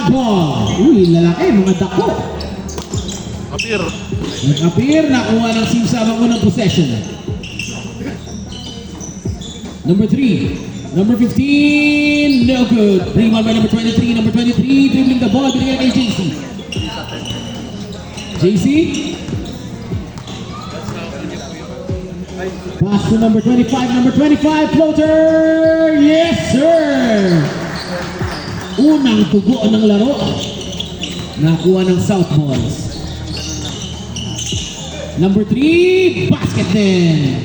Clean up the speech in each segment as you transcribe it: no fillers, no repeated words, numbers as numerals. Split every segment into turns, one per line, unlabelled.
ball. Uy, lalaki, mga dako.
Appear.
Nag-appear, nakuha ng Simsab ang unang possession. Number 3, number 15, no good. Rebound by number 23, number 23, dribbling the ball, binigay kay JC. JC. Pass to number 25, floater! Yes, sir! Unang tugo ng laro. Nakuha ng South Balls. Number 3, basket din.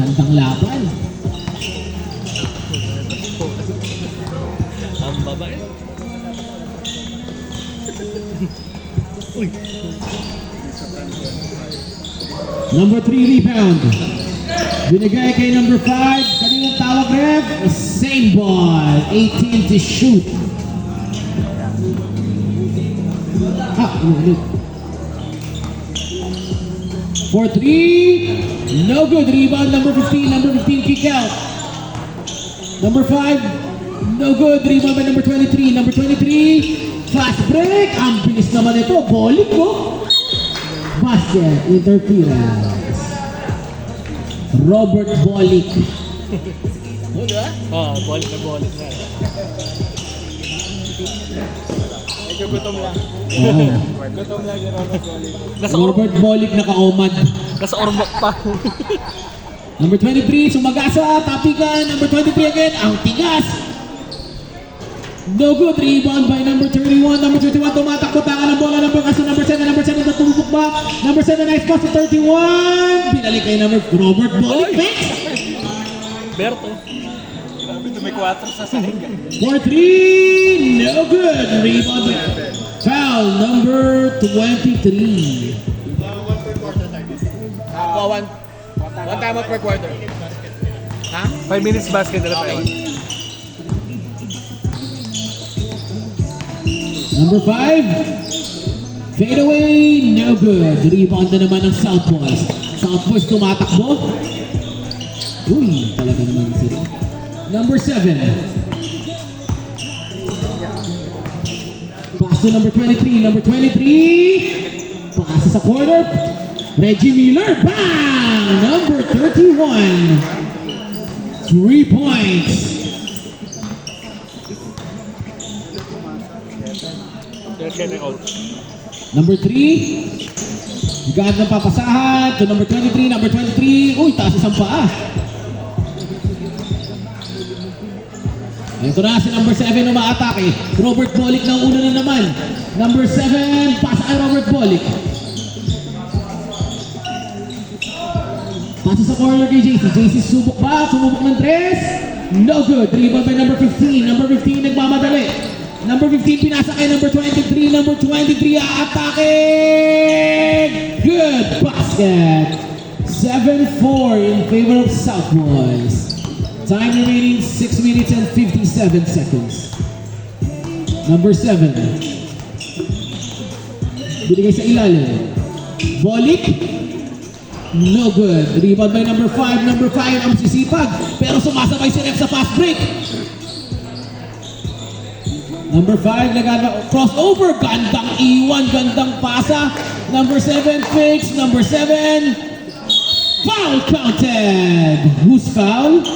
Gandang laban.
Ang babae. Uy.
Number 3, rebound. Binigay kay number 5. Kaninang tawag ref? Same ball. 18 to shoot. For 3, no good. Rebound number 15, kick out. Number 5, no good. Rebound by number 23. Number 23, fast break. Ang bilis naman ito. Bowling ko. Basket, interference. Robert Bolick.
Oh, balik na balik na. Medyo gutom lang. Gutom lang yung Robert Bolick.
Robert Bolick naka-omad.
Nasa ormok pa.
Number 23, sumagasa, tapikan. Number 23 again, ang tigas. No good, rebound by number 31. Number 31, tumatakbo, taka ng bola. Number 7, natulubok ba? Number 7, nice pass to 31. Binalik kay number Robert Bolick.
Berto. Grabe, may 4 sa salinga.
4-3, no good. Rebound by foul, number 23.
One time out per quarter. Ha? 5 minutes basket na lang tayo.
Number 5, fade away, no good. Rebound na naman ng South Boys. South Boys tumatakbo. Uy, talaga naman sila. Number 7. Pass to number 23. Number 23. Pass sa corner. Reggie Miller. Bang! Number 31. 3 points. Number 3. Gagawin ng papasahan to number 23. Number 23. Uy, taas isang paa. Ito na si number 7 na umaatake. Robert Bolick na una na naman. Number 7, pasa kay Robert Bolick. Pasa sa corner kay JC. JC subok ba? Sumubok ng 3. No good. Rebound by number 15. Number 15 nagmamadali. Number 15 pinasa kay number 23. Number 23 aatake. Good basket. 7-4 in favor of South Boys. Time remaining 6 minutes and 57 seconds. Number 7. Binigay sa ilalim. Bolick. No good. Rebound by number 5. Number 5 ang sisipag. Pero sumasabay si Ref sa fast break. Number 5 crossover. Gandang iwan. Gandang pasa. Number 7 fix. Number 7. Foul counted. Who's foul?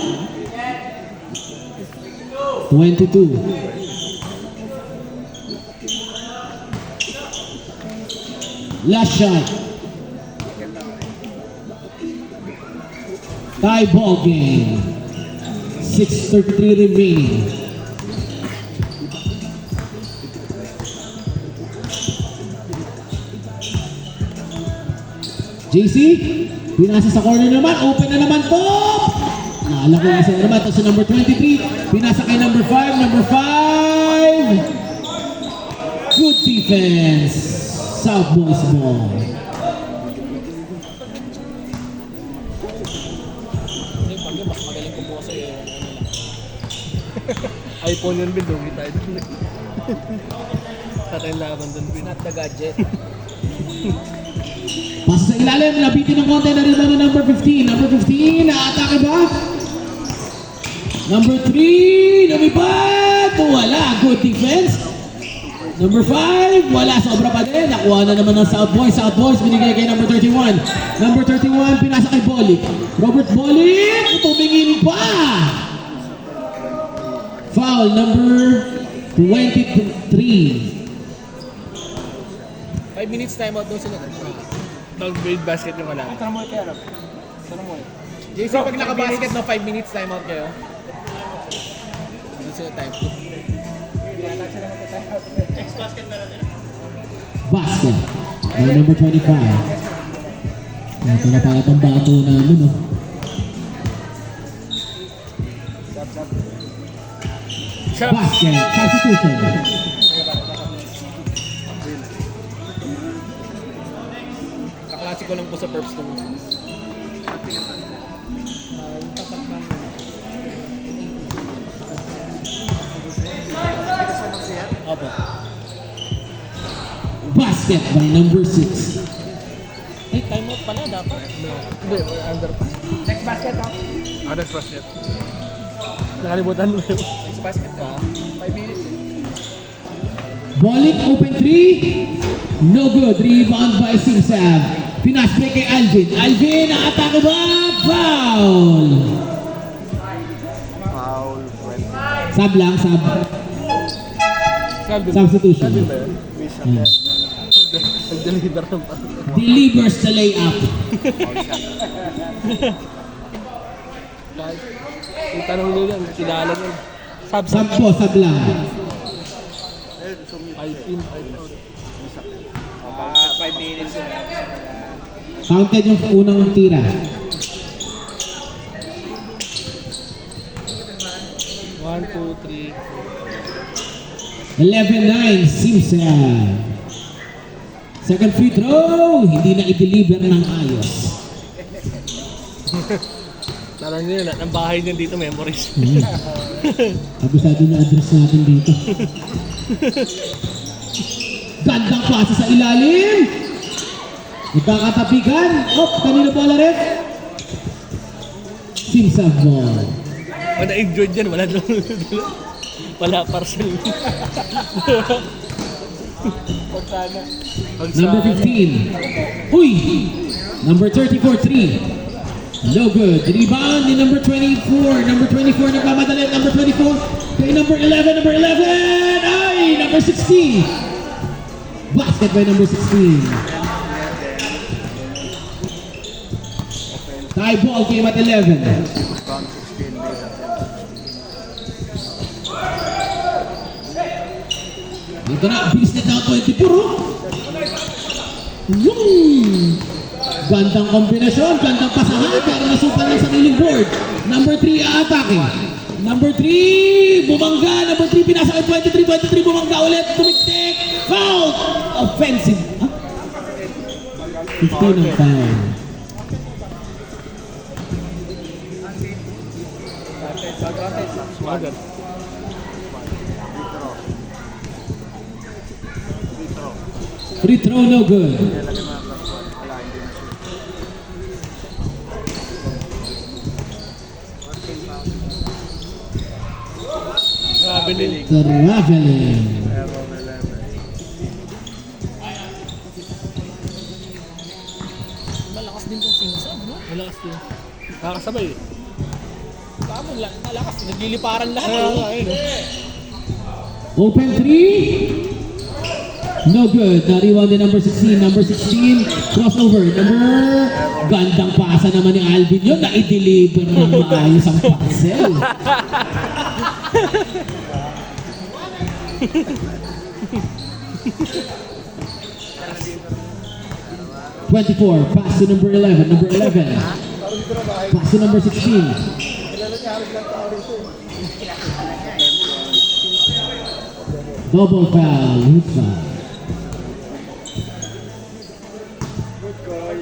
22. Last shot. Tie ball game. 6:33 remaining. JC, pinasa sa corner naman. Open na naman to. Naalam ko isa naman. Ito sa number 23. Pinasa kay number 5. Number 5. Good defense. South Boys ball.
Mas magaling kumuha sa'yo. iPhone yun, Bill. Dugi tayo dun. Tatay laban dun, Bill. Not the gadget.
Pasa sa ilalim, labitin ng konti na rin ng number 15. Number 15, naatake ba? Number 3, lumipad! Wala, good defense. Number 5, wala, sobra pa din. Nakuha na naman ng South Boys. South Boys, binigay kay number 31. Number 31, pinasa kay Bolik. Robert Bolik, tumingin pa! Foul, number 23.
5 minutes timeout daw sila. Downgrade basket yung wala.
Tanong mo kaya Rob. Tanong mo.
JC, pag naka-basket no, 5 minutes timeout kayo. Hindi sila time.
Basket. By number 25. Ito na pala itong bato namin, no? Basket. Substitution.
Kaklase ko lang po sa perps ko. Opo.
Basket by number 6.
Ay, time out pala dapat.
Hindi, under pa.
Next basket ha.
Next basket.
Nakalimutan mo yun.
Next basket ka. 5 minutes.
Bolik open 3. No good. Rebound by Simsab. Pinasplay kay Alvin. Alvin, ang atake ba? Foul! Sab lang, sab. Substitution. Hmm.
Nag-deliver ng pa.
Delivers the layup.
Yung tanong nyo yan, kilala nyo.
Sab po, sab lang.
5 in, 5 out.
5 minutes.
Counted yung unang tira.
1, 2, 3.
11-9, Simsab. Second free throw, hindi na i-deliver ng ayos.
Tanong nyo yun, ang bahay nyo dito, memories.
Abisado na address natin dito. Gandang pasa sa ilalim. Magkakatapikan. Oh, kanino bola rin? Simsab ball.
Wala enjoyed yan, wala doon. Wala parcel.
Number 15. Uy! Number 34, 3. No good. Rebound ni number 24. Number 24 nagmamadali. Number 24. Kay number 11. Number 11. Ay! Number 16. Basket by number 16. Tie ball game at 11. Dito na, bilis na down 24, oh. Gandang kombinasyon, gandang pasahan, pero nasukan ng sariling board. Number 3 aatake. Number 3, bumangga. Number 3, pinasa kay 23, bumangga ulit, tumiktik. Foul! Offensive. Huh? 15 ang foul.
Swagat.
Free throw, no good.
Traveling.
Traveling.
Malakas din tong Simsab, no? Malakas din. Nakakasabay eh.
Tama, malakas. Nagliliparan lahat.
Ayun, no?
Open 3. No good. Na-rebound din number 16. Number 16, crossover. Gandang pasa naman ni Alvin yun. Na-i-deliver ng maayos ang parcel. Pass to number 11. Number 11. Pass to number 16. Double foul. Hoop foul.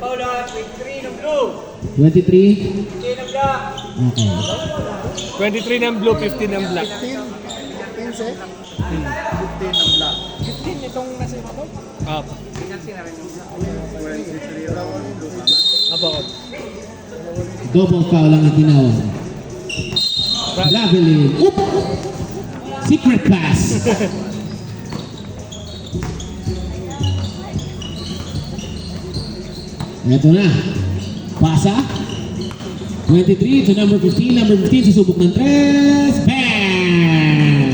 Paula, with 3 ng blue.
23.
3 ng black.
Okay.
23 ng blue, 15 ng black.
15 itong nasa ibabaw.
Up. Up ako.
Double foul ang itinawag. Traveling. Oop! Secret pass. Ito na. Pasa. 23 to number 15. Number 15 susubok ng 3. Bang!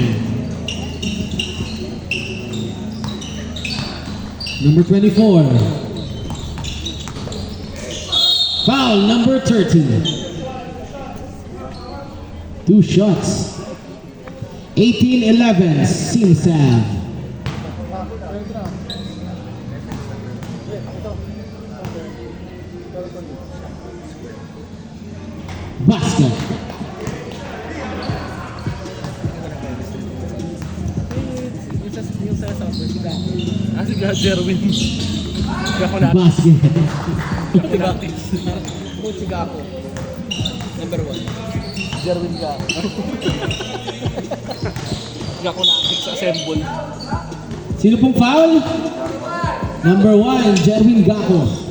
Number 24. Foul number 30. 2 shots. 18-11. Simsav. Basket.
Yung sa software, si Gako. Si Jerwin. Gako natin.
Basket.
Si Gako.
Si Gako. Number 1.
Jerwin Gako. Gako natin sa assemble.
Sino pong foul? Number 1, Jerwin Gako.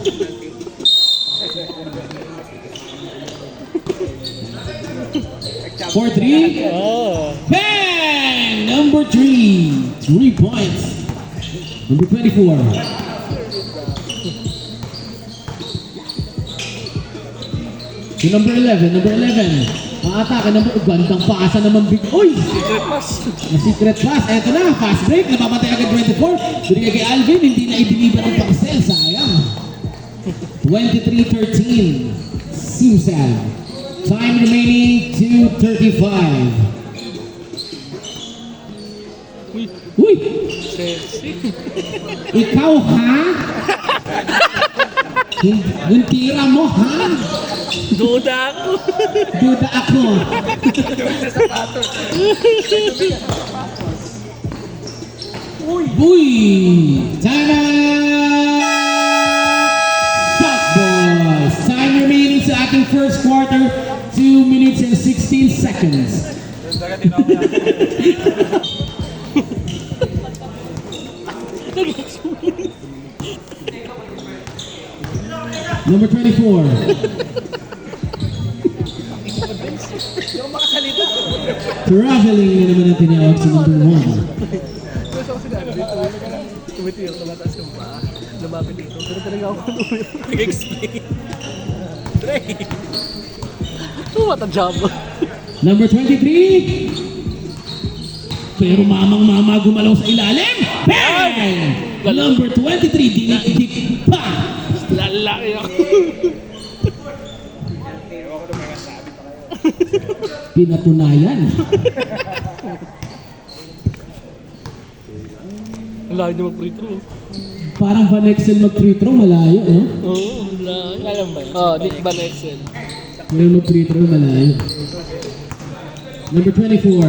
For 3.
Oh.
Bang! Number 3. 3 points. Number 24. To number 11. Number 11. Paatake. Gandang pasa naman big. Uy!
Secret pass.
Na secret pass. Eto na. Fast break. Napamatay agad 24. Binigay kay Alvin. Hindi na idiniba ng parcel. Sayang. 23-13. Simsav. Time remaining 2:35. Uy!
Sexy.
Ikaw ha? Yung tira mo ha?
Duda ako.
Duda ako. Uy! Sana! Stop boys! Time remaining sa ating first quarter, 2 minutes and 16 seconds. Number 24. Traveling na naman ang tinawag sa number 1.
Gusto ko sinabi dito. Tumitiyo sa mataas ng paa. Lumapit dito. Pero talaga ako tumitiyo. Nag-explain. Trey. What a job.
Number 23. Pero mamang-mama gumalaw sa ilalim. Bang! Number 23, dinikdik pa.
Lalaki ako.
Pinatunayan.
Ang laki na mag-free throw.
Parang Van Exel mag-free throw, malayo, no?
Oo, ang laki. Alam ba yun? Oo, Nick Van Exel.
Pero mag-free throw, malayo. Number 24.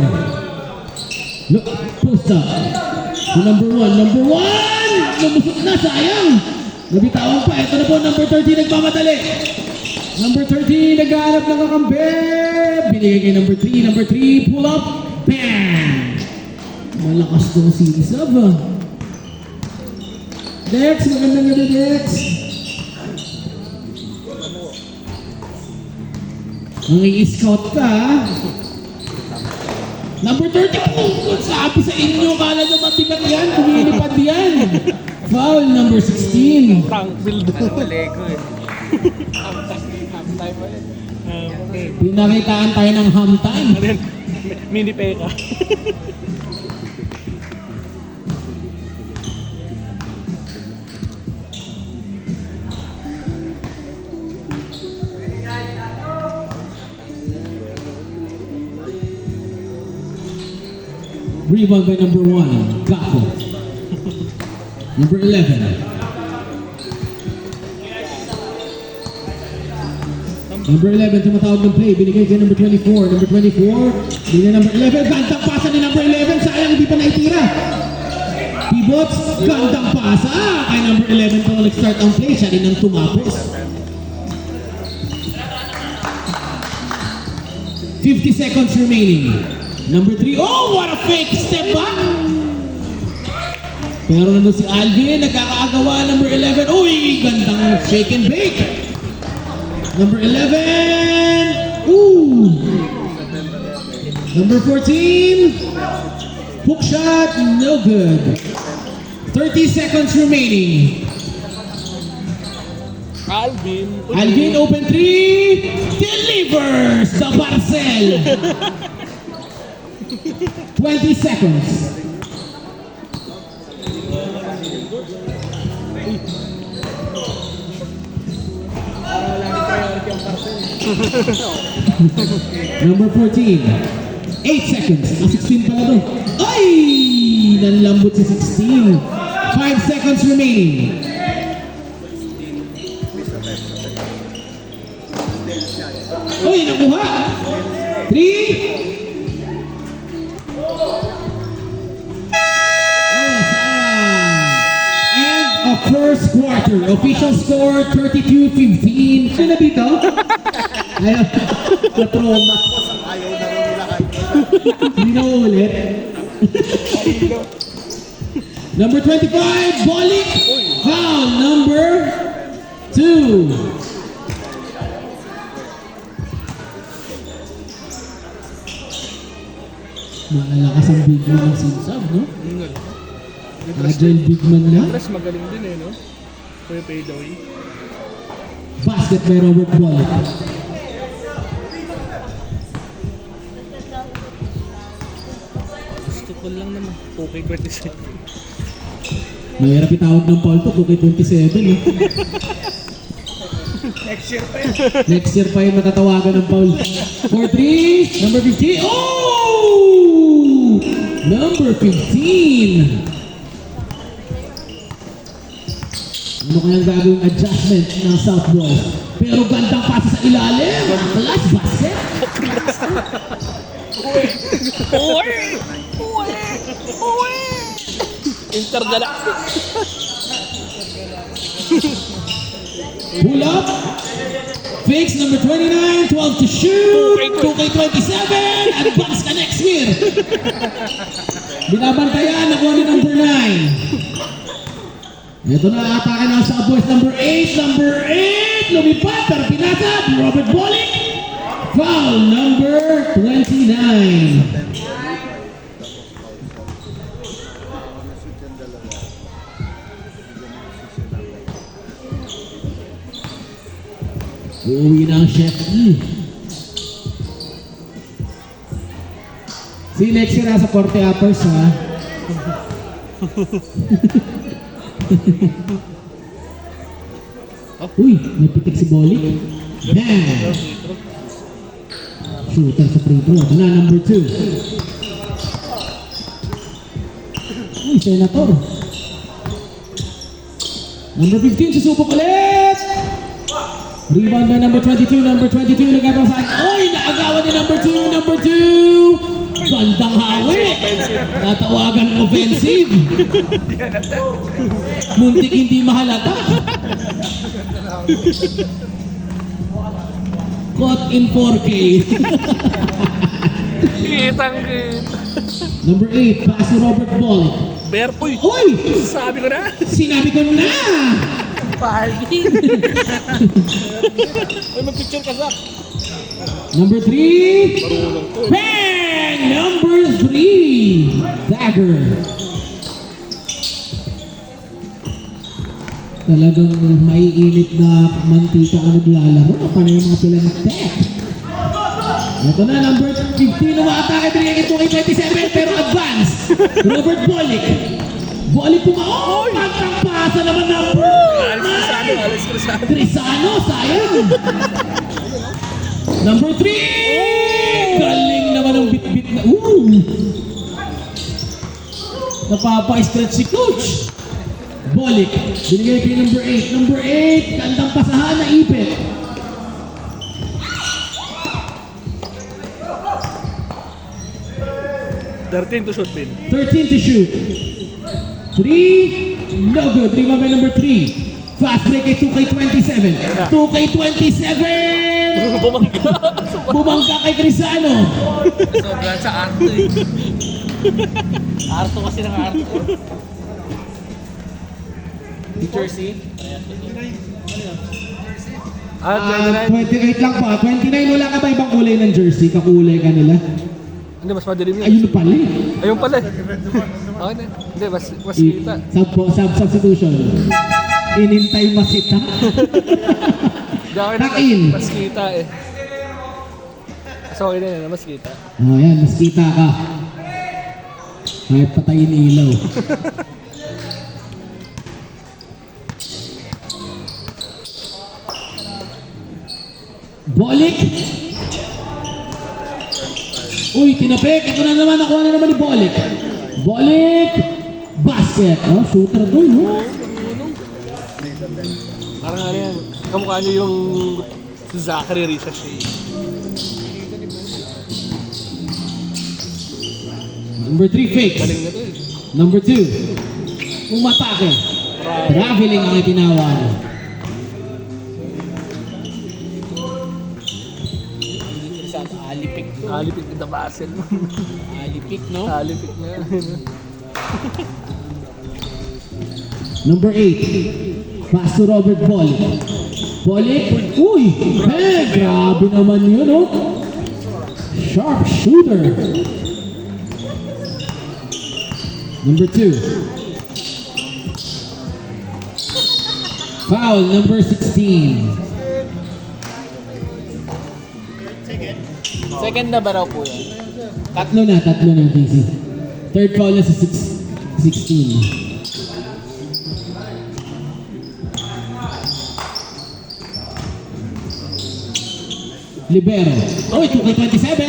Look, post up. To number 1. Number 1! Lumusot na, sayang! Nabitawan pa. Ito na po, number 30, nagmamadali. Number 30, naghahanap ng kakampi. Binigay kay number 3. Number 3, pull up. Bam! Malakas tong series of. Dex, magandang gabi, Dex. Ang i-scout ka. Number 30 po. Sabi sa inyo, kala nyo mabigat yan. Kumilipad yan. Foul number 16.
Tank build.
Lego eh.
Pinakitaan tayo ng ham time.
Ano yan? Mini peka.
Rebound by number 1, Gako. Number 11. Number 11, tumatawag ng play. Binigay kay number 24. Number 24, binigay number 11. Gandang pasa ni number 11. Sayang, hindi pa naitira. Pivots, gandang pasa. Kay number 11 pa nag-start ang play. Siya rin ang tumapos. 50 seconds remaining. Number 3, oh, what a fake step back! Pero nandun si Alvin, nagkakaagawa. Number 11, uy, gandang shake and bake. Number 11, ooh! Number 14, hook shot, no good. 30 seconds remaining.
Alvin.
Alvin, open three, delivers the parcel. 20 seconds. Number 14, 8 seconds. 16 pala to. Ay! Nanlambot si 16. 5 seconds remaining. Uy, nakuha! 3. End of first quarter. Official score 32-15. Ano na dito? Ayaw. Na-trauma. Hindi na ulit. Number 25, Bolik. Foul number 2. Malakas ang big man ng Sinsab, no? Agile big man na.
Plus magaling din eh, no? Kuya Paydoy.
Basket by Robert Bolik.
Gusto ko lang naman. Okay, 27.
Mahirap itawag ng foul to, 2K27, no? Next year pa yung matatawagan ng foul. 4-3, number 15. Oh! Number 15. Ano kayang gagawing adjustment ng Southwest? Pero gandang pasa sa ilalim. Class basket.
Intergalactic.
Pull up. Fakes number 29, 12 to shoot. 2K27. Advance ka next year. Binabantayan, nakuha ni number 9. Ito na atake ng Southwest number 8. Number 8. Lumipad, pero pinasab. Robert Bolik. Foul number 29. Uuwi na ang chef. Si Lexi nasa Korte Uppers, ha? Uy, may pitik si Bolik. Bam! Shooter sa free throw. Ito na, number 2. Uy, Senator. Number 15, susubok ulit! Rebound by number 22, nagkapasaan. Oy, naagawan ni number 2, Bandang hawi. Natawagan ng offensive. Muntik hindi mahalata. Caught in 4K.
Kitang-kit.
Number 8, pass to Robert Bolik.
Bear, uy!
Oy!
Sabi ko na!
Sinabi ko na!
Party! Uy, mag-picture ka, Zach!
Number 3, bang! Number 3, dagger. Talagang maiinit na mantika ang naglalaro. Paano yung mga pila ng tech? Ito na, number 15, umaatake 3-2-27 pero advance. Robert Bolik. Bolik pumao. Pantang pasa naman number 9.
Alex Cruzado.
Trisano, sayang. Number 3! Galing naman ang bit-bit na. Napapa-stretch si Coach. Bolik. Binigay kay number 8. Number 8, kandang pasahan na ipit.
$13 to shoot, Pin.
13 to shoot. 3, no good. Rebound by number 3. Fast break kay 2K27. 2K27!
Bumangga.
Bumangka kay Trisano.
Sobrang sa Arto eh. Arto kasi ng Arto. Jersey?
Ah, 29.
28 lang pa. 29, wala ka ba ibang kulay ng jersey? Kakulay ka nila?
Hindi, mas madilim yun.
Ayun pala eh.
Ayun pala. Okay na. Hindi, mas kita.
Substitution. Inintay masita.
Gawin
Tuck in.
mas kita eh. So, okay na yun, mas kita.
Oh, yan. Mas kita ka. Kahit patayin ilaw. Bolik! Uy, tinapik! Ito na naman, nakuha na naman ni Bolik. Bolik! Basket! Oh, shooter doon, no?
Parang ano yan, kamukha niyo yung Zachary Ricochet.
Number 3, fakes.
Galing na to eh.
Number 2, umatake. Traveling ang itinawag.
Alipik to.
Alipik in the basel.
Alipik, no?
Alipik na.
Number 8, pass to Robert Bolik. Bolik, uy! Hey, grabe naman yun, oh! Sharp shooter. Number 2. Foul, number 16.
Second na ba raw po yan?
Tatlo na, TC. Third foul na sa 16. Libero. Oy, 2K27.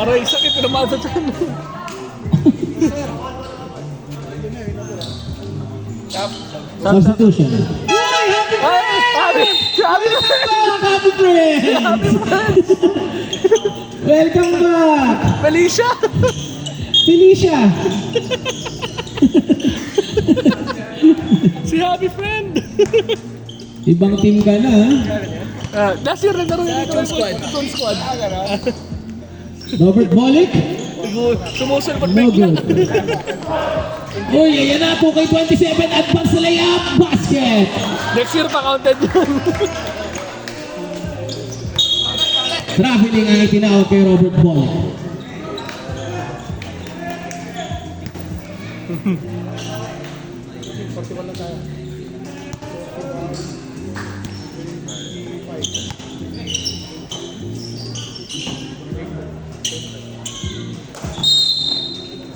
Aray, sakit na naman sa tiyan.
Substitution.
Ay, sabi na.
Happy friends! Welcome back!
Felicia!
Felicia!
Si Happy Friend!
Ibang team ka na, ha?
Last year naglaro yun ito. Tone Squad.
Robert Bolik?
Sumusulpot
No
bigla.
good. Uy, ayan na, 2K27, advance na layup, basket!
Next year pa counted yun.
Traveling ang itinawag kay Robert Bolik.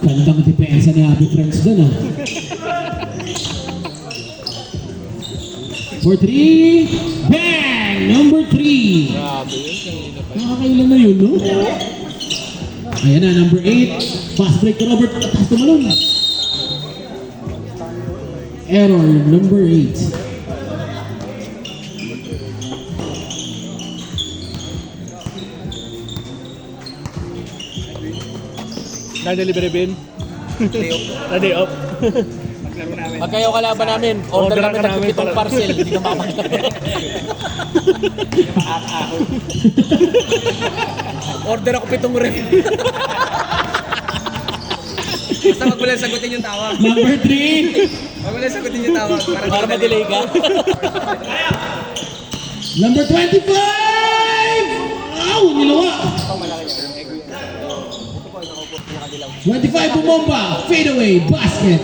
Gandang depensa ni Happy Friends dun, ah. For 3, bang! Number 3.
Grabe yun. Kanina pa.
Nakakailan na yun, no? Ayan na, number 8. Fast break to Robert. Taas tumalon. Error, number 8.
Na-delivery bin. Na-day off.
Pag kayo kalaban namin, order
Order
kami
ka
ng
namin
pitong
para-
parcel. Hindi ka makakalaban. Order ako 7 rep.
Basta wag mo lang sagutin yung tawag.
Number 3.
Wag mo lang sagutin yung tawag.
Para ma-delay ka.
Number 25. Ow, nilawa. 25 bumomba. Fade away. Basket.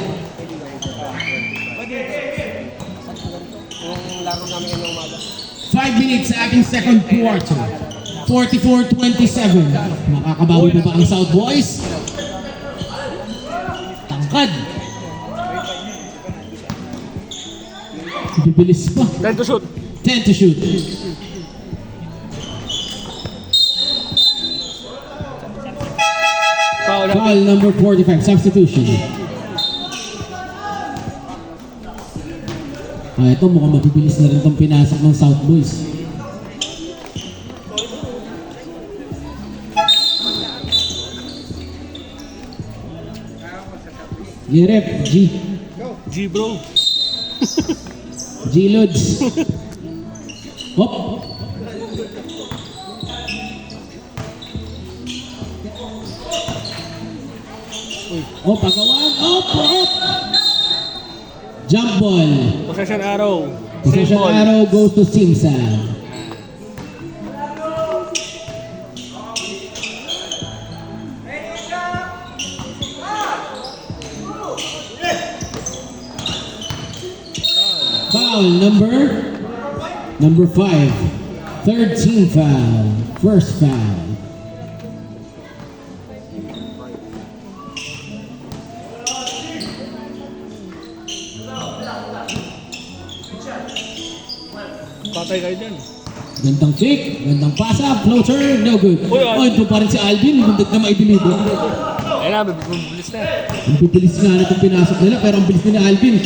Laro namin yung umaga.
5 minutes sa ating second quarter. 44-27. Makakabawi pa ba ang South Boys? Tangkad. Bibilis pa.
10 to shoot.
10 to shoot.
Foul.
Foul number 45. Substitution. Ito mukhang mabibilis na rin itong pinasok ng South Boys. Lirep, G.
G bro.
G Lods. Hop. Oh, pagawan. Hop. Jump ball.
Possession arrow.
Possession
Same ball.
arrow goes to Simsan. Foul number 5. Third team foul. First foul.
Patay kayo dyan.
Gandang fake, gandang pasa, floater, no good.
Uy,
Oh, ito pa rin si Alvin, mundag na maideliver.
Ayun na, bibilis na.
Ang bibilis nga na itong pinasok nila, pero ang bilis ni Alvin.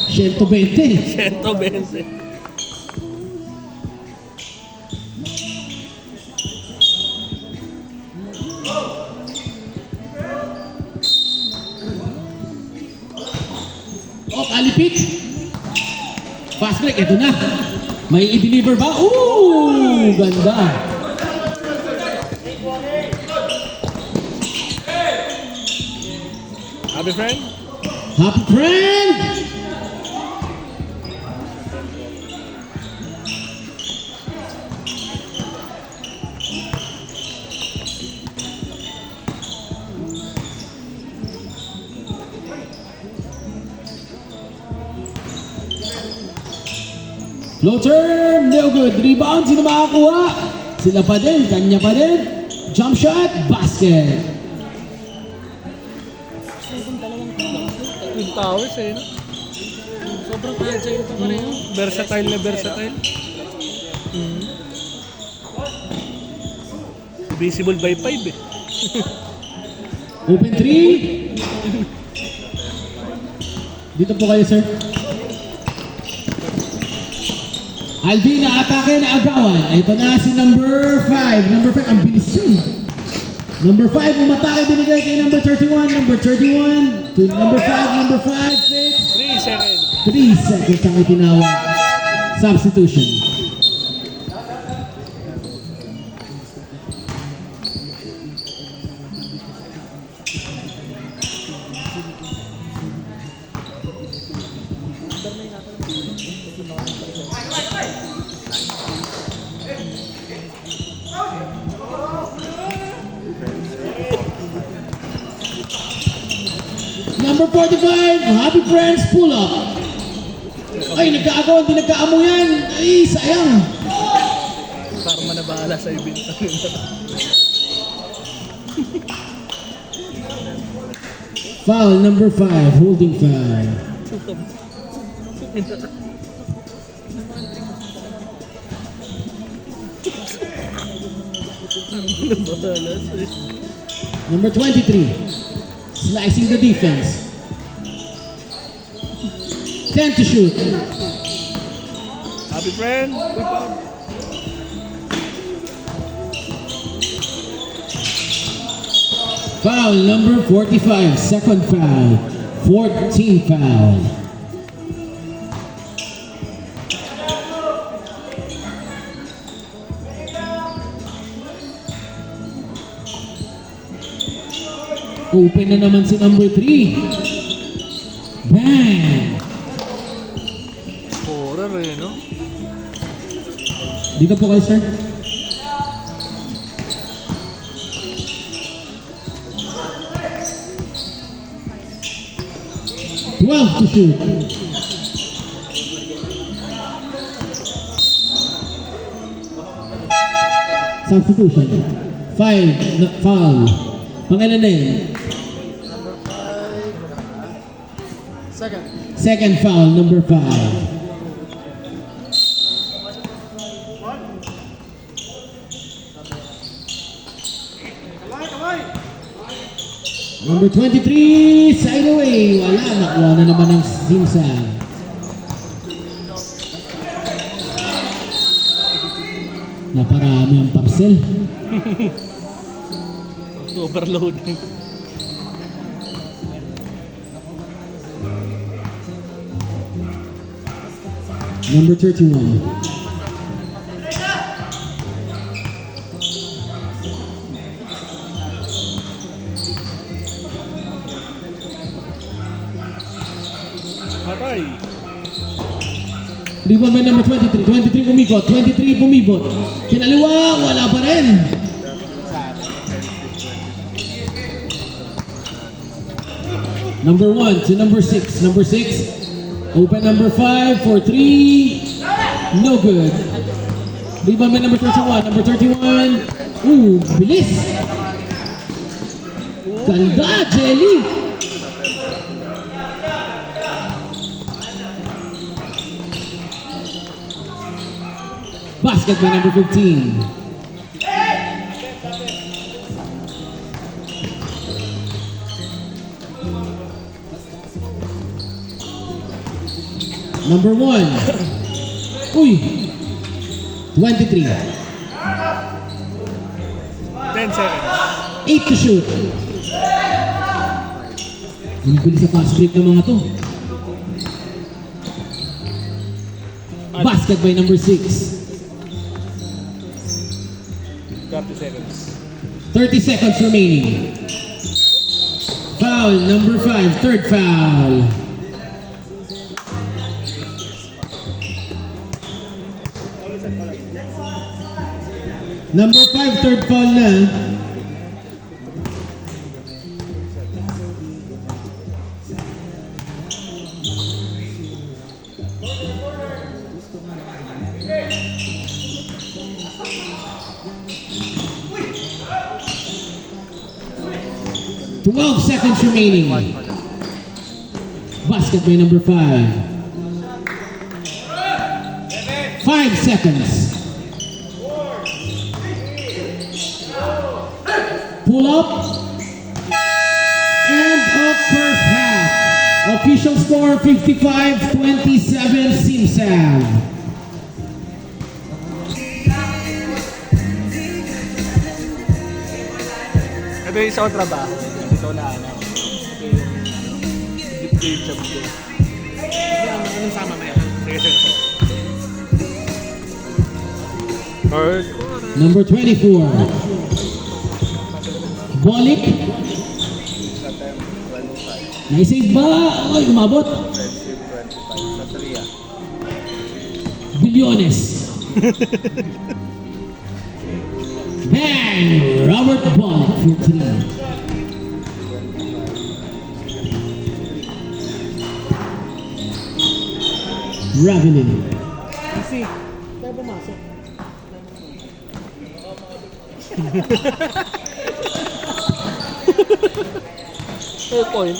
120.
120.
Oh, kalipik. Fast break, ito na. May i-deliver ba? Ooh, ganda.
Happy friend?
Happy friend! Floater, no good. Rebound, sino makakuha? Sila pa din, kanya pa din. Jump shot, basket.
Twin Towers eh, no?
Sobrang agile ito pareho.
Versatile na versatile. Visible by 5 eh.
Open 3. Dito po kayo, sir. Alvin na atake na agawan. Ito na si number 5. Number 5, ang bilis yun. Number 5, umatake binigay kay number 31. Number 31 to number 5. Number 5, 6.
3 seconds.
3 seconds ang itinawag. Substitution. Number 45, Happy Friends, pull up. Ay, nagkaagaw, hindi nagkaamo yan. Ay, sayang.
Para manabahala sa ibig.
Foul number 5, holding foul. Number 23, slicing the defense. 10 to shoot.
Happy friend.
Foul number 45, second foul. 14 foul. Open na naman si number 3. Bang!
Scorer eh, no?
Dito po kayo, sir. Twelve to shoot. Substitution. Foul. Pangalan na yun? Second foul, number 5. Number 23, side away. Wala, nakuha na naman ng Simsan. Naparami ang parcel.
Overloading.
Number 31.
Patay.
Rebound by number 23. 23 umikot. 23 pumibot. Kinaliwa, wala pa rin. Number 1 to number 6. Number 6, Open number 5 for 3. No good. Rebound by number 31. Number 31. Ooh, bilis. Ganda, Jelly. Basket by number 15. Number 1. Uy. 23.
10 seconds.
8 to shoot. Ang bilis sa fast break ng mga to. Basket by number 6.
30 seconds.
30 seconds remaining. Foul number 5. Third foul. Number 5, third foul na. Twelve seconds remaining. Basket by number 5. 5 seconds. Pull up. End of first half. Official score 55-27 Simsav.
Ito yung sa trabaho. Ito na ano. Ito yung deep job ko.
Anong sama na yan?
Sige, sige, sige. Alright.
Number 24. Bolik. Naisave ba? Ay, umabot. Bilyones. Bang! Robert Bolik for 3. Ravelin.
Easy. Tayo pumasok.
Fair point.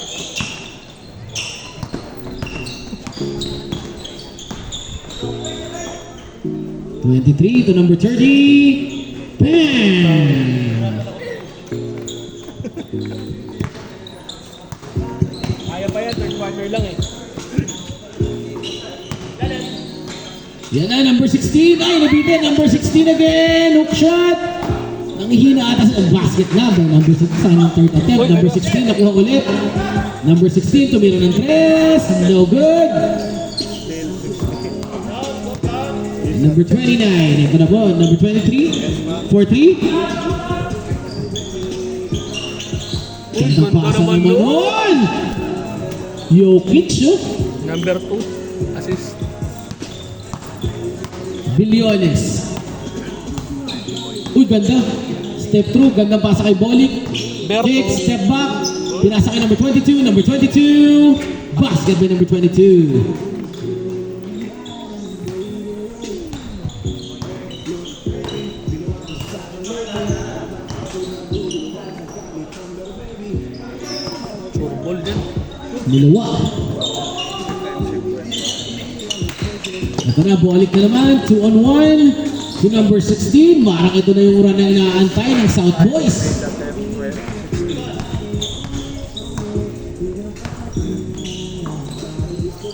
$23 to number 30. Bang!
Kaya pa yan, third quarter lang eh.
Yan na, number 16. Ay, nabitin. Number 16 again. Hook shot. Nangihina ata sa basket na. Number 6 sa third attempt. Number 16, nakuha ulit. Number 16, tumira ng 3. No good. Number 29. Ito na po. Number 23. 4-3. Gandang pasa naman nun. Jokic, oh.
Number 2, assist.
Bilyones. Uy, ganda. Step through, gandang pasa kay Bolik.
Berto.
Kick, step back. Pinasa kay number 22, number 22. Basket by number 22.
Ball din.
Nilawa. Ito na, Bolik na naman. 2-on-1. To number 16. Marang ito na yung run na inaantay ng South Boys.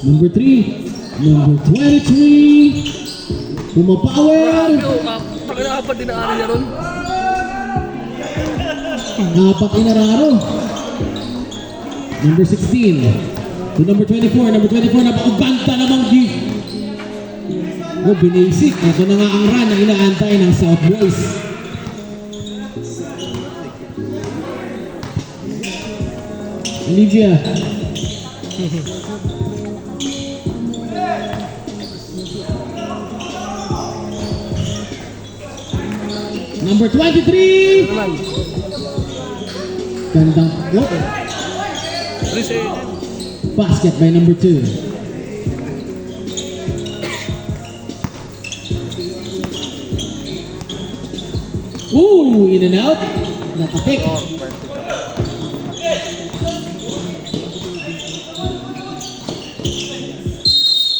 Number 3. Number 23. Pumapower.
Pakina apat din ang niya ron.
Apat inararo. Number 16. To number 24. Number 24. Napakaganta namang di. Oh, binasic. Ito na nga ang run na inaantay ng South Boys. Olivia. Number 23.
Naman.
Gandang. Oh,
3 seconds.
basket by number 2. Ooh, in and out. Nakatik.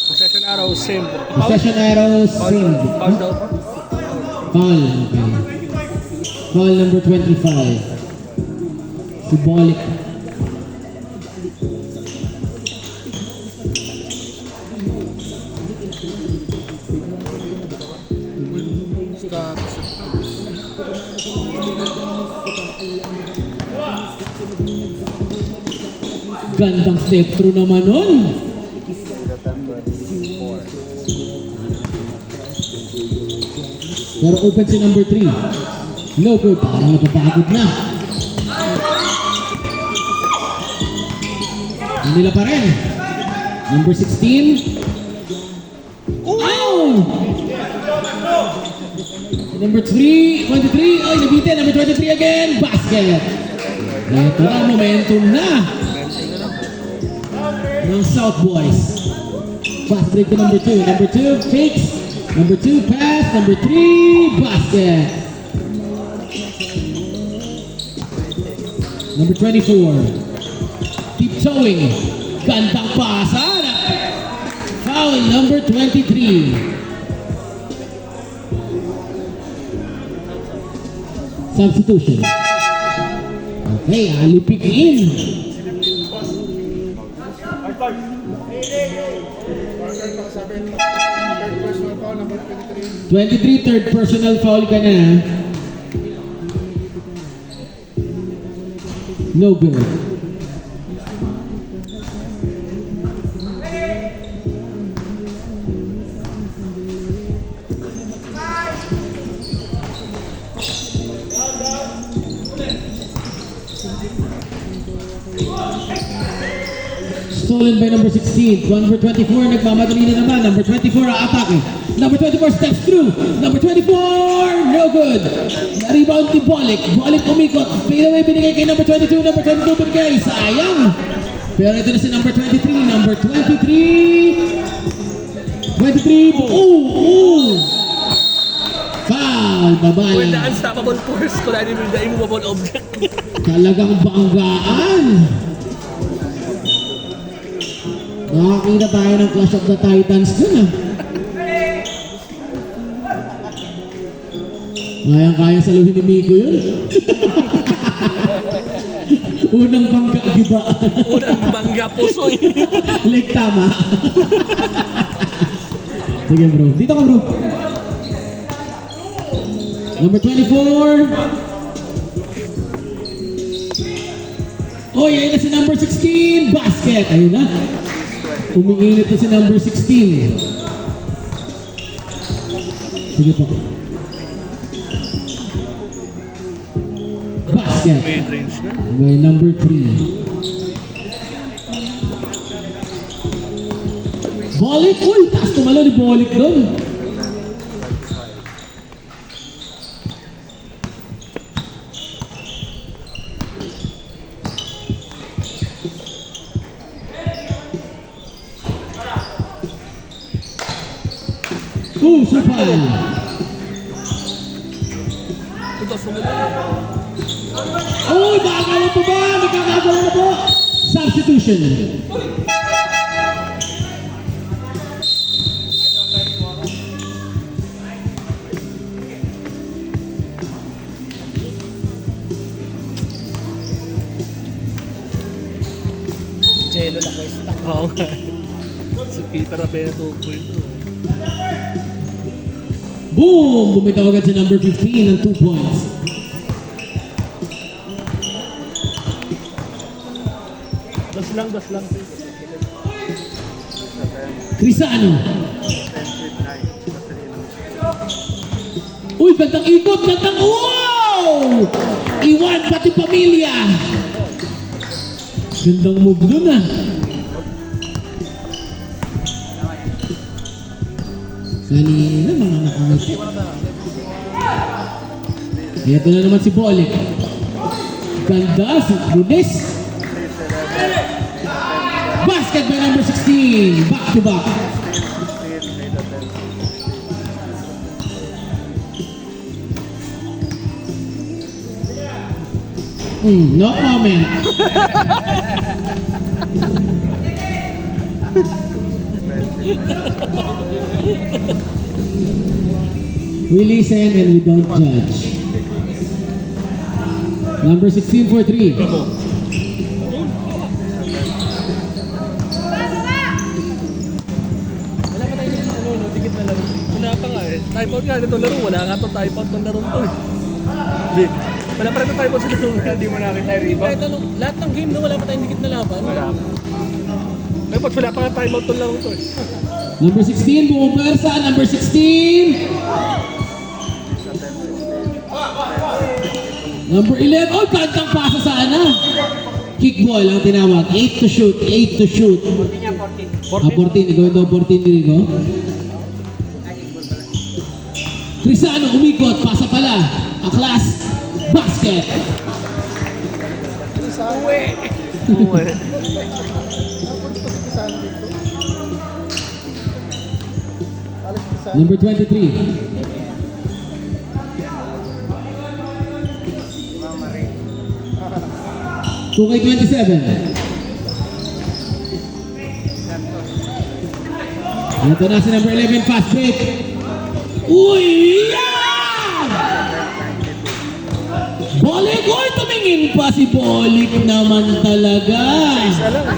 Possession arrow, same.
Possession arrows, same.
Foul daw po.
Foul, okay. Foul number 25. Symbolic. Gandang step through naman nun. Pero open si number 3. No good. Parang napapagod na. Manila pa rin. Number 16. Ow! Number 3, 23. Ay, nabitin. Number 23 again. Basket. Ito na, momentum na. Ng South Boys. Fast break to number 2. Number 2, fakes. Number 2, pass. Number 3, basket. Number 24. Tiptoeing. Gandang pasa. Foul number 23. Substitution. Okay, alipik in. 23, third personal foul ka na. No good. Stolen by number 16. Number 24, nagmamadali na naman. Number 24, aatake. Number 24 steps through. Number 24, no good. Na-rebound ni Bolick. Bolick umikot. Fade away binigay kay number 22. Number 22 binigay. Sayang. Pero ito na si number 23. Number 23. 23. Ooh. Foul.
When the
Babala.
unstoppable force, kung ano yung immovable object.
Talagang banggaan. Nakakita tayo ng Clash of the Titans dun ah. Kayang-kaya sa luhin ni Miko yun. Unang bangga, giba.
Unang bangga puso eh.
Like tama. Sige bro, dito ka bro. Number 24. Oh, ayun na si number 16. Basket. Ayun na. Umiinit na si number 16. Sige po. Basket.
Mid-range na.
By number 3. Bolick. Uy, taas tumalo ni Bolick doon. Supal.
Ito, sumunod.
Oh, makakala po ba? Magkakagawa na po. Substitution.
Jello na kwesta.
Oo nga. Si Peter Abena 2.2.
Boom! Bumitaw agad sa number 15 ng 2 points.
Das lang.
Crisano. Uy, gandang ikot! Gandang... Wow! Iwan pati pamilya. Gandang move dun ah. Kanina mga nakangiti. Ito na naman si Bolick. Ganda si Lunes. Basket by number 16. Back to back. No comment. We listen and we don't judge. Number 16 for 3.
Wala pa tayo ano, no, dikit na laro. Wala pa nga eh. Type out nga nito laro. Wala nga to type out ng laro to eh. Di. Wala pa rin to type out sa laro. Hindi mo nakita yung rebound. Kahit ano, lahat ng game no, wala pa tayong dikit na laban. Wala pa. Type out, wala pa nga type out ng laro to eh.
Number 16, bumupersa. Number 16. Number 11. Oh, kantang pasa sana. Kickball ang tinawag. 8 to shoot. 8 to shoot. 14. 14. Ikaw daw 14 din ko. Crisano umikot. Pasa pala. Aklas. Basket.
Uwe.
Number 23. Tukay 27. Ito na si number 11, fast break. Uy! Yan! Bolik! Uy, tumingin pa si Bolik naman talaga.
Isa lang eh.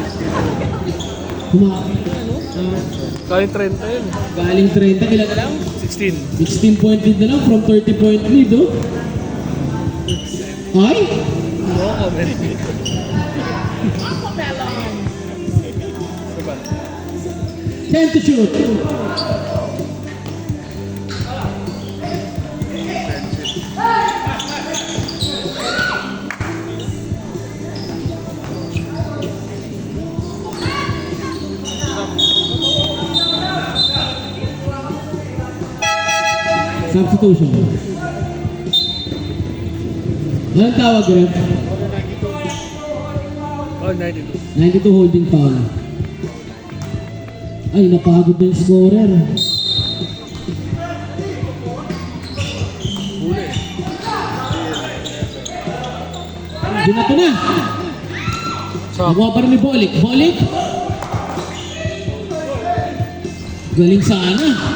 Kaling 30 yun.
Galing 30, kailan na lang?
16.
16 point lead na lang from 30 point lead, oh. Ay!
No comment.
10 to shoot. Substitution. Anong tawag, ref?
Oh, 92.
92 holding foul. Ay, napagod na yung scorer.
Huli.
Binato na. Nakuha pa rin ni Bolik. Bolik. Galing sana.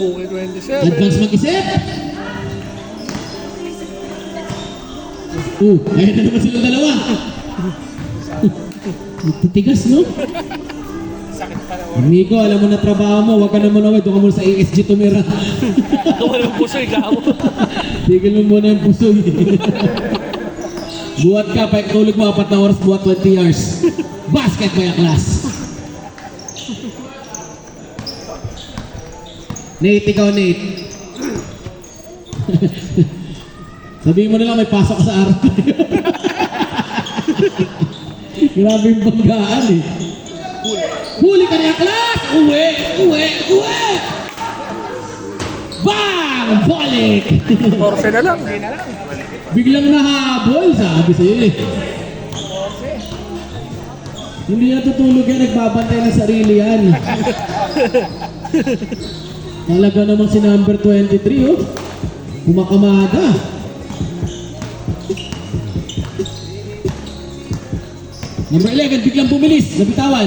Puki 27.
Advance mag-isip. Ayun na naman silang dalawa. Titigas, no? Amigo, alam mo na trabaho mo. Huwag ka naman away. Doon ka muna sa ASG tumira.
Wala yung puso, ikaw.
Tigil mo muna yung puso. Buhat ka. Tulog mo 4 na oras. Buhat 20 hours. Basket by a class. Nate, ikaw Nate. Sabihin mo na lang may pasok ka sa araw. Grabe yung banggaan eh. Huli ka niya, class! Uwi! Uwi! Uwi! Bang! Bolik!
14 na lang.
Biglang nahabol, sabi sa'yo eh. Hindi na tutulog yan, nagbabantay ng sarili yan. Talaga namang si number 23, oh. Kumakamada. Number 11, biglang bumilis. Nabitawan.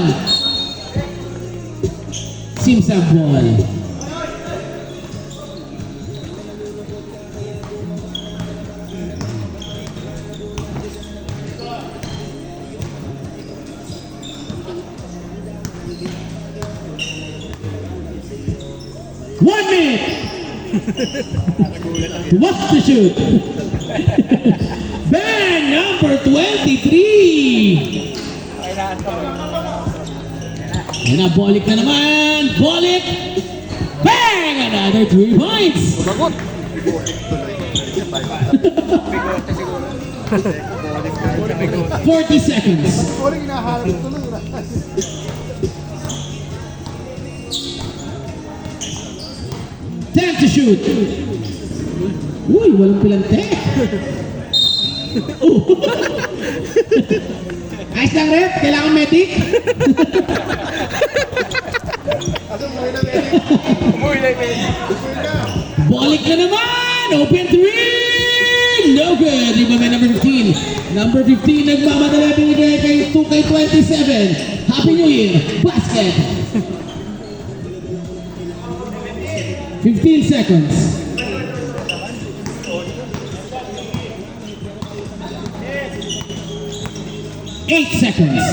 Simsa ball. One minute. What's the shoot? Bang! Number 23. Ayan na, Bolik na naman. Bolik. Bang! Another 3 points.
Sumagot.
40 seconds.
Boring hinaharap tuloy.
10 to shoot. Uy, walang pilante. Ayos lang, rep. Kailangan medic.
Ano mo na
Umuwi na yun.
Balik na naman! Open 3! No good! Rebound by number 15. Number 15, nagmamadala binigay kay 2K27. Happy New Year! Basket! 15 seconds. Eight seconds.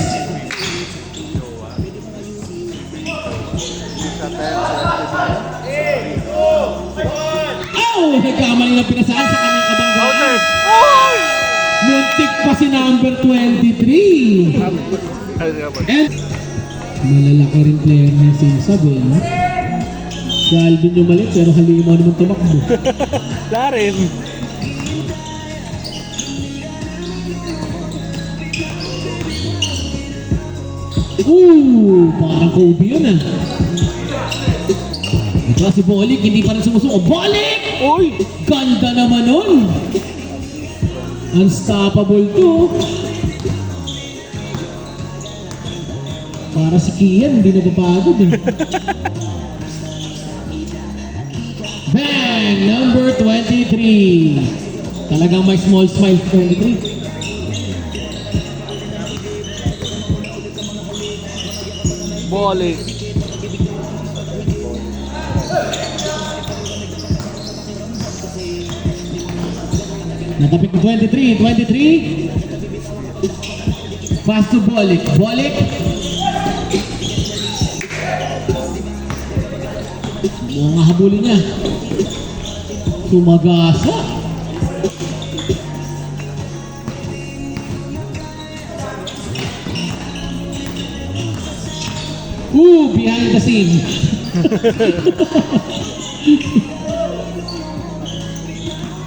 Oh! Nagkamali ng pinasaan sa kanyang kabanggaan. Muntik pa si number 23. And malalaki rin player ng Simsab eh. No? Si Alvin yung mali pero halimaw naman tumakbo.
Larin.
Parang Kobe yun ah. Ito si Bolik, hindi pa rin sumusuko. Bolik!
Uy!
Ganda naman nun! Unstoppable to. Para si Kian, hindi napapagod eh. Bang! Number 23. Talagang may small smile 23.
Balik.
Natapik ng 23. Pass to Bolik. Bolik. Mga habulin niya. Sumagasa. Behind the scene.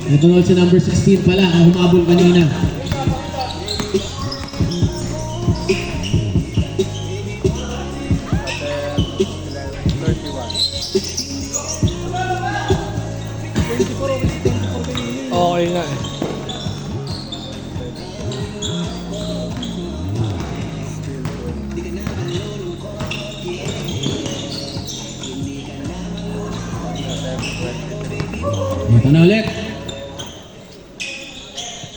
Ito nga si number 16 pala, ang humabol kanina.
Okay nga eh.
Ito na ulit.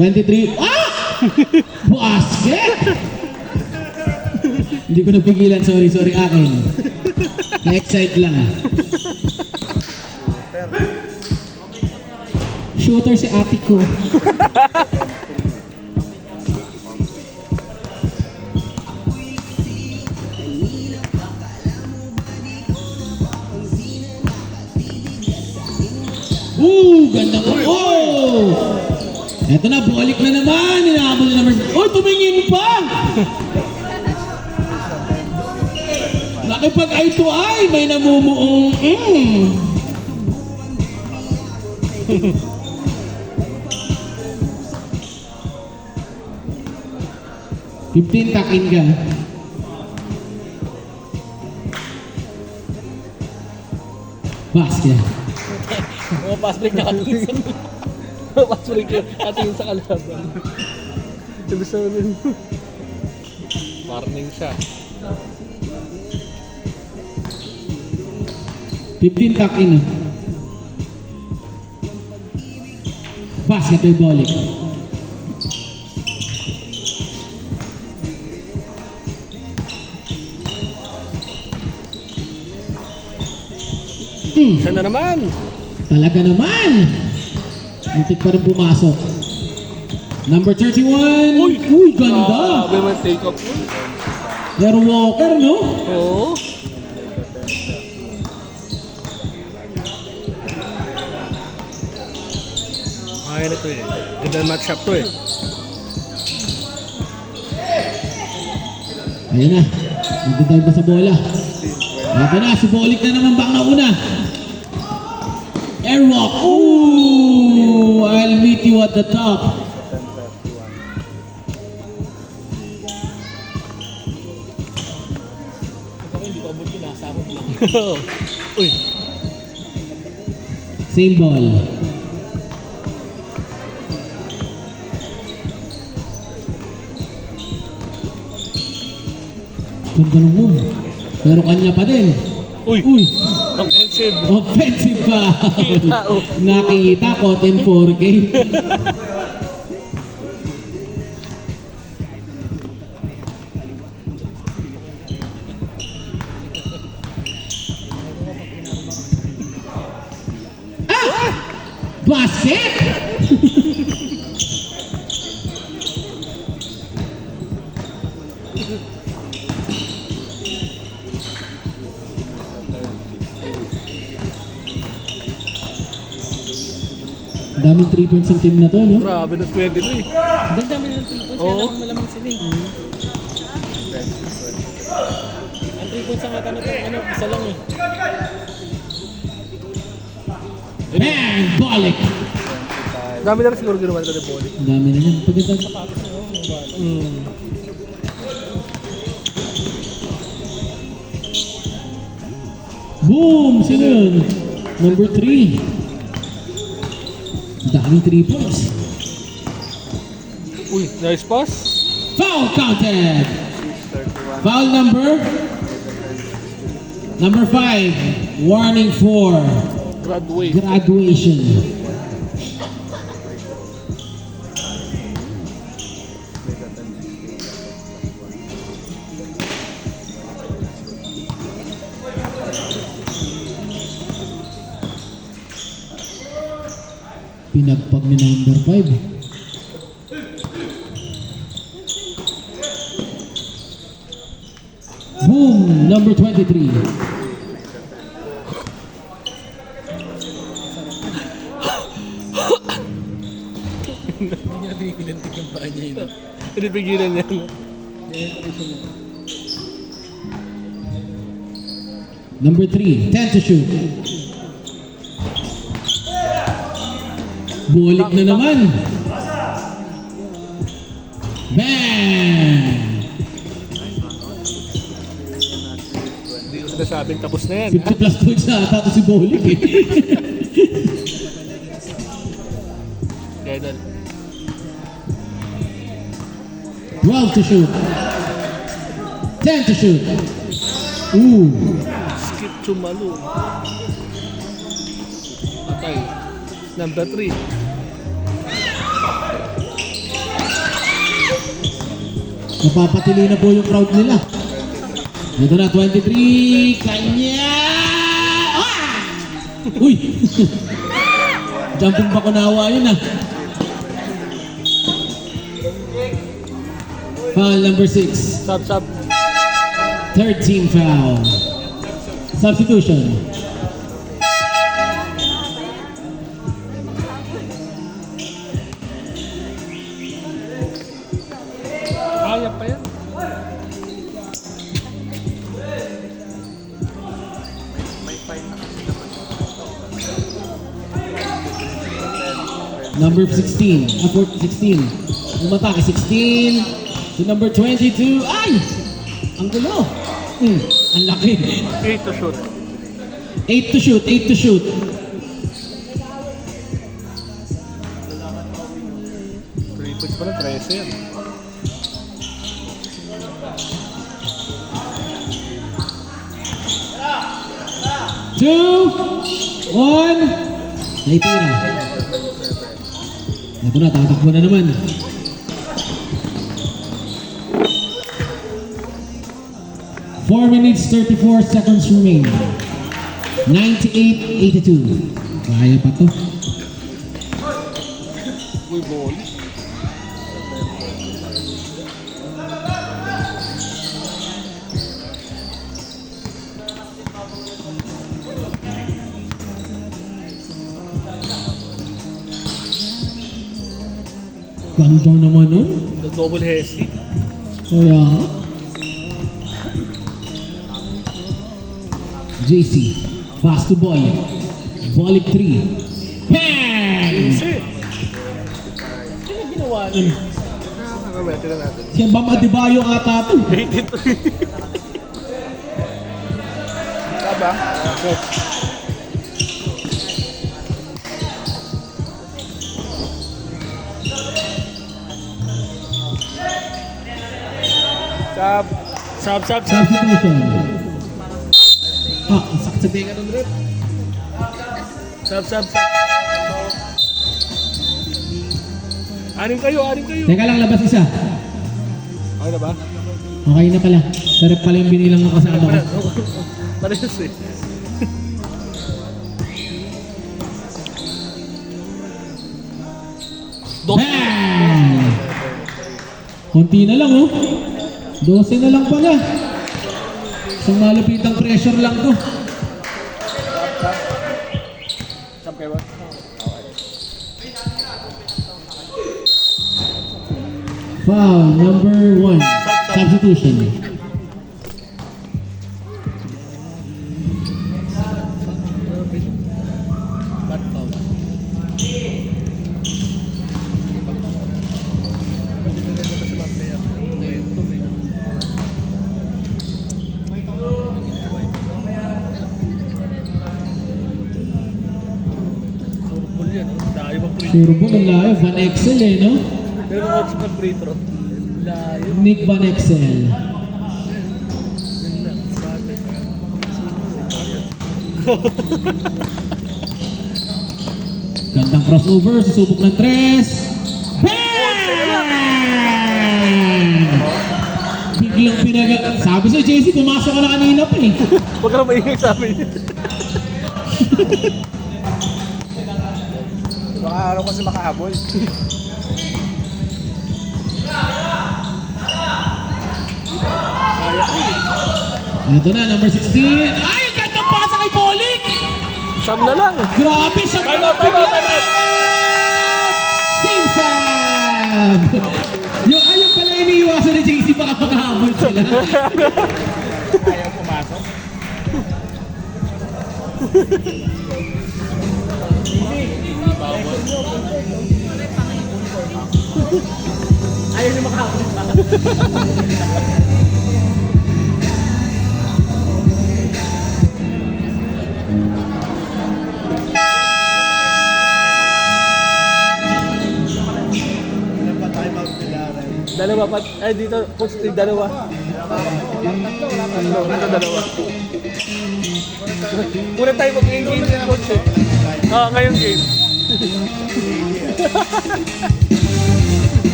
23. Ah! Basket! Hindi ko napigilan. Sorry akin. Na-excite lang. Shooter si ate ko. Ganda mo. Eto na, Bolik na naman. Inaabol na naman. Tumingin pa! Nakipag eye to eye, may namumuong. 15 takin ka. Basket.
Mga pass break na kami sa pass break yun. Ating sa kalaban. Ibig sabihin. Warning siya.
15 takin. Basket ay Bolik.
Siya na naman.
Talaga naman! Muntik pa rin pumasok. Number 31. Uy, ganda!
Sabi mo take off.
Pero Walker, no?
Oo. Kaya na to eh. Ganda match up to eh.
Ayan na. Nagdadive na sa bola. Ito na, si Bolik na naman bang nauna. Airwalk. Ooh! I'll meet you at the top.
Uy.
Same ball. Ganda ng move. Pero kanya pa din.
Uy.
Uy!
Offensive.
Offensive foul.
Kita, oh.
Nakita ko, 10-4K. Basket! Daming 3 points ang team na to, no?
Grabe na pwede to eh.
Ang dami ng 3 points,
Oo.
kaya lang malamang sila eh. Ang 3 points ang ata na to, ano, isa lang eh.
Bang! Balik!
Dami na rin siguro ginawa ito ni Poli.
Ang dami na yan. Pagkatapos. Boom! Sino yun? Number 3. Daming 3 points.
Uy, nice pass.
Foul counted! Foul number 5. Warning for
Graduate.
graduation. Pinagpag ni number 5. Boom! Number 23.
Hindi niya tinikilantik yung paa niya yun.
Pinipigilan niya.
Number 3. 10 to shoot. Bulik na naman. Bang!
Hindi ko sinasabing tapos na yan.
50 plus points na ata to si Bolik eh.
Kaya doon.
12 to shoot. 10 to shoot. Ooh.
Skip Chumalu. Patay. Number 3.
Napapatili na po yung crowd nila. Ito na, 23. Kanya! Ah! Uy! Jumping Bakunawa yun ah. Foul number 6.
Sub.
13 foul. Substitution.
Kaya pa yan.
Number 16. 16. Umatake 16. To number 22. Ay! Ang gulo. Ang laki.
8 to shoot.
8 to shoot. 8 to shoot.
Three points pa na, 13 yan.
Two, one. Naitira. Ito na, tatakbo na naman. Four minutes, 34 seconds remain. 98-82. Kaya pa to.
Uy, ball.
Ganda naman nun.
The double hesi.
Kaya nga. JC, fast to boy. Volley 3. Bang!
Easy.
Ano ginawa nun?
Nakamete na natin.
Si Bam Adebayo ata to.
82. Taba? Okay. Sub.
Substitution. Ah, ang sakit sa tenga ng rep.
Sab. Anim kayo.
Teka lang, labas isa.
Okay na ba?
Okay na pala. Sarap pala yung binilang ng kasama ko.
Parehas eh.
Bang! Konti na lang, oh. 12 na lang pala. Isang malupitang pressure lang to.
Sab kayo ba?
Foul number 1. Substitution.
Bad foul. Surbol yan, no? Tayo bang free?
Sure po, ang layo. Van Excel eh, no?
Pero kung ako sa free throw. Layo.
Nick Van Excel.
Ganda. Bakit?
Gandang crossover. Susubok ng tres. Bang! Biglang pinaga... Sabi sa'yo, JC, pumasok ka na kanina pa eh.
Huwag ka na maingay sa amin.
Baka araw kasi makahabol.
Ito na, number 16. Ay, ang gandang pasa kay Bolik!
Sam na lang.
Grabe siya!
Time out.
Team Sam! Yung ayun pala iniiwasan ni JC baka makahabol sila.
Ayaw pumasok.
Ayaw niyo makakapit pa. Dalawa pa. Ay, dito. Coach, dalawa. Dalawa. Muna tayo mag-engage ng coach eh. Ngayong game.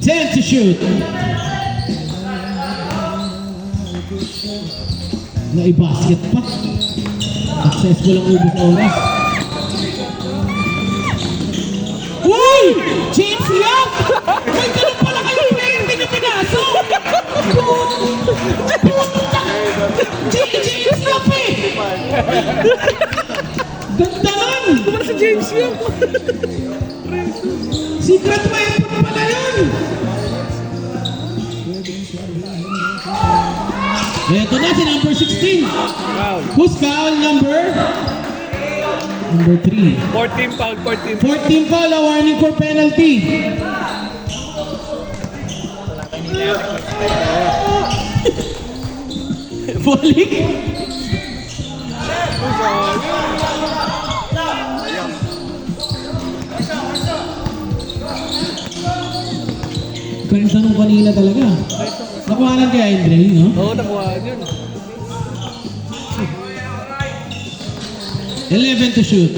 Ten to shoot. Naibasket pa. Successful ang ubos oras. Uy! James Young! May ganun pala kayo player, hindi na pinasok! James Young eh! Ganda nun!
Kumara si James Young.
Secret weapon pala yun! Ito na si number 16.
Wow.
Who's foul number? Number 3.
14 foul, 14.
14 foul, a warning for penalty. Bolik. Kaya tanong kanina talaga. Nakuhanan kaya Andre, no?
Oo, nakuha yun.
11 to shoot.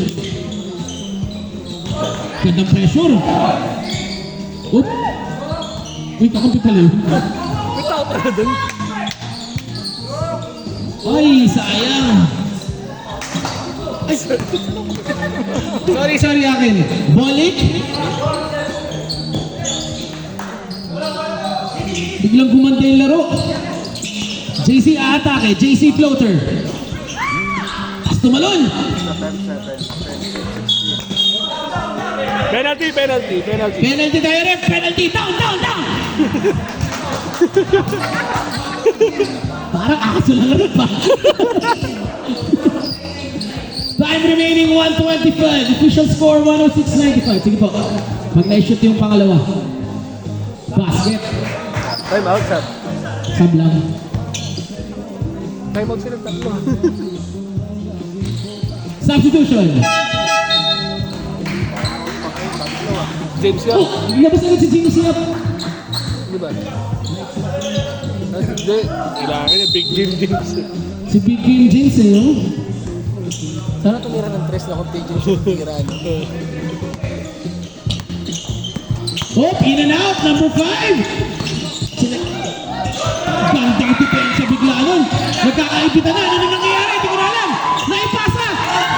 Gandang pressure. Oop. Uy, kakampi pala yun.
May tao pala dun.
Ay, sayang. Ay, sorry akin. Bolik. Biglang gumanda yung laro. JC aatake. JC floater. Tapos tumalon.
Penalty.
Penalty tayo rin. Penalty. Down. Parang aso lang rin pa. Time remaining 1:25. Official score 106.95. Sige po. Pag na-shoot yung pangalawa. Basket.
Time out, sir.
Sab lang.
Time out silang tatlo.
Substitution.
James Young.
Oh, nilabas agad si James Yap.
Di ba? Hindi. Kailangan niya, Big Jim James.
Si Big Game James eh, no?
Sana tumira ng tres na contagion siya tiraan.
Oh, in and out, number 5. Gandang depensa bigla nun. Nagkakaibitan na. Ano na nangyayari? Hindi ko na alam. Naipasa.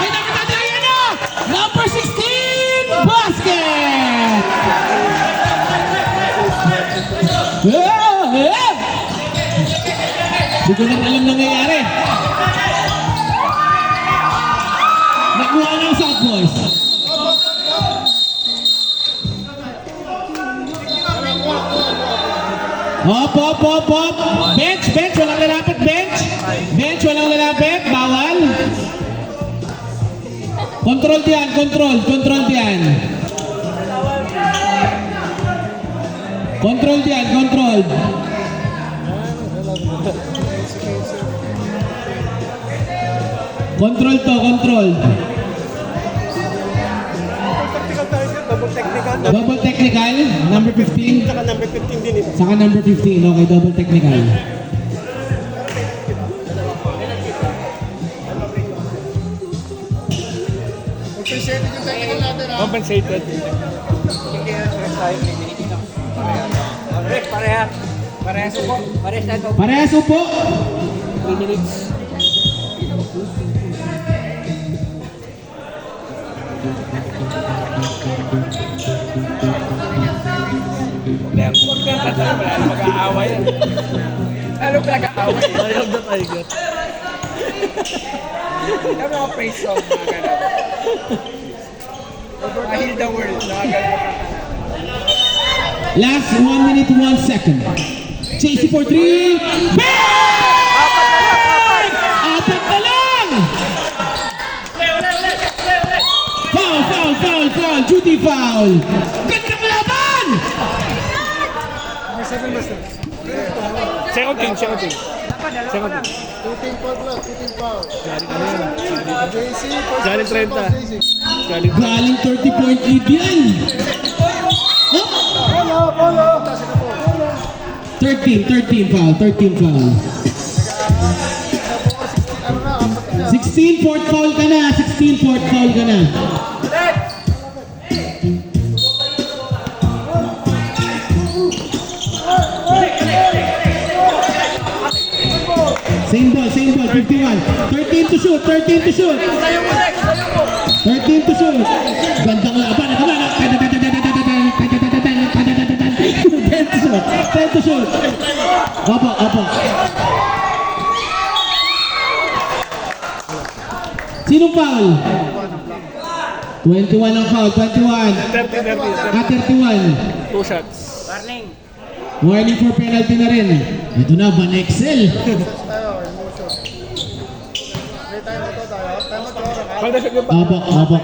Ay, nakatati ay ano? Number 16, basket! Hindi ko na alam nangyayari. Nakuha ng South Boys. Hop, hop, hop, hop. Bench, bench. Walang lalapit, bench. Bench, walang lalapit. Bawal. Control diyan, control. Control diyan. Control diyan, control. Control to, control. Double technical, number 15.
Saka number 15 din ito.
Saka number 15, okay, double technical.
Compensated.
Parehas upo.
3 minutes. Mag-aaway. Ano pinag-aaway?
I have the tiger.
Yung mga praise song, mga ganun. I heal the world. Mga ganun.
Last 1 minute, 1 second. JC for 3. Apat na lang! Foul, foul, foul, foul. Duty foul. Gandang laban!
Second team, second team. Second team. Galing 30.
Galing 30-point lead yan. Huh? 13 foul, 13 foul. 16 fourth foul ka na, 16 fourth foul ka na. Same ball, 51. 13 to shoot, 13 to shoot. 13 to shoot. Gandang laban, ito na. 10 to shoot, 10 to shoot. Opo, opo. Sinong foul? 21 ang foul, 21. 31.
2 shots.
Warning for penalty na rin. Ito na, Van Excel.
Pagdasag yung
Opo, opo.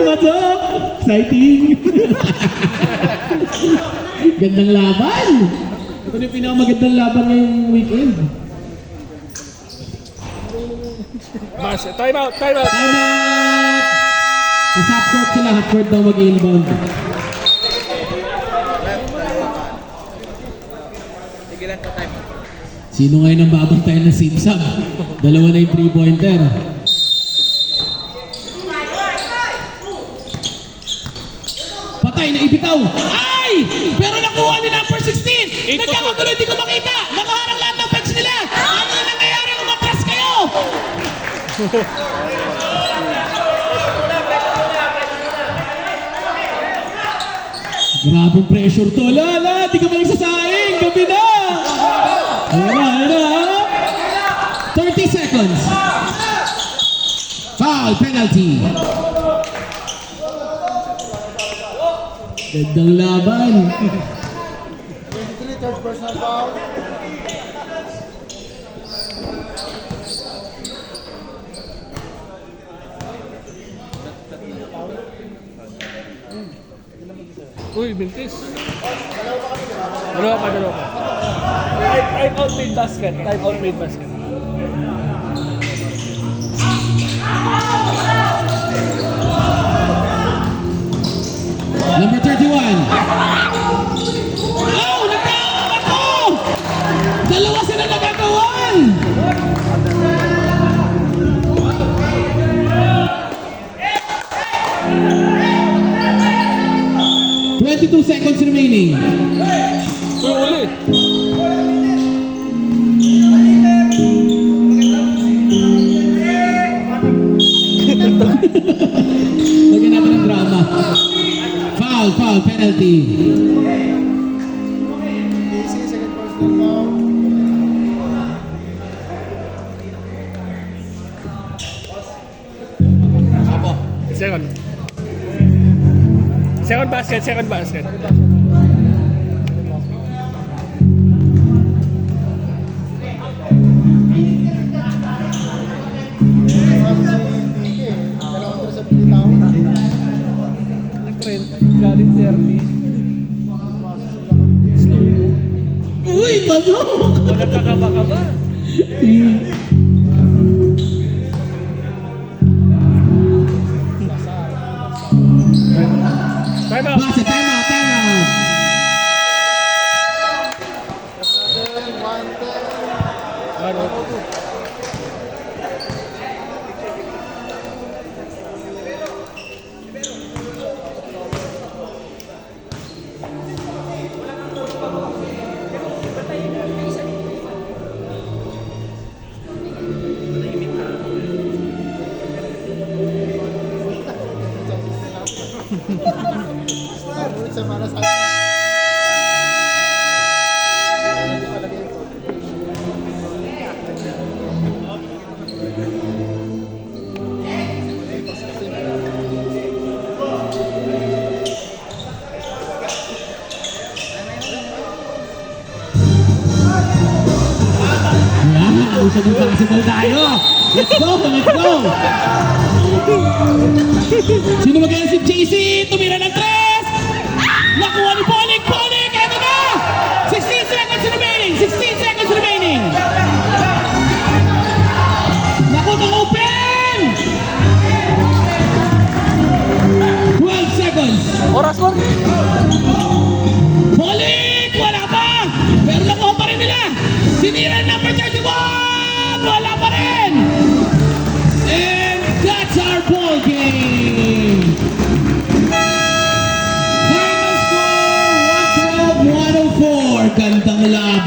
What's up? Exciting! Gandang laban! Ito na yung pinakamagandang laban ngayong weekend.
Mas, time out, time out.
Time out! Sa half court sila, half court daw mag-inbound. Sino ngayon ang babantayan ng simsam? Dalawa na yung 3-pointer. Patay na ibitaw. Ay! Pero nakuha ni number 16! Nagkakagulo, hindi ko makita! Nakaharang lahat ng bench nila! Ano na nangyayari? Umatras kayo! Grabing pressure to. Lala, di ka ba nagsasaing? Gabi na! Ano? 30 seconds. Foul, penalty. Gandang laban.
23, third personal foul.
Uy, bintis. Dalawa pa. Time out mid basket. Time out mid basket.
22 seconds remaining.
Uy, uli.
Lagyan natin ng drama. Foul, penalty.
Second. Second basket.
Galing 30.
Uy, pasok!
Wala kakaba-kaba.
Time out.
Base, time out. Wow, isa ng basketball tayo. Let's go. Sino magaling si JC? Tumira ng 3. Nakuha ni Polik. Eto na! 16 seconds remaining. Naku, open! 12 seconds.
Oras mo.
Polik! Wala pa! Pero nakuha pa rin nila. Sinira number 31! Wala pa rin! And that's our ball game! Final score, 112-104. Gandang laban.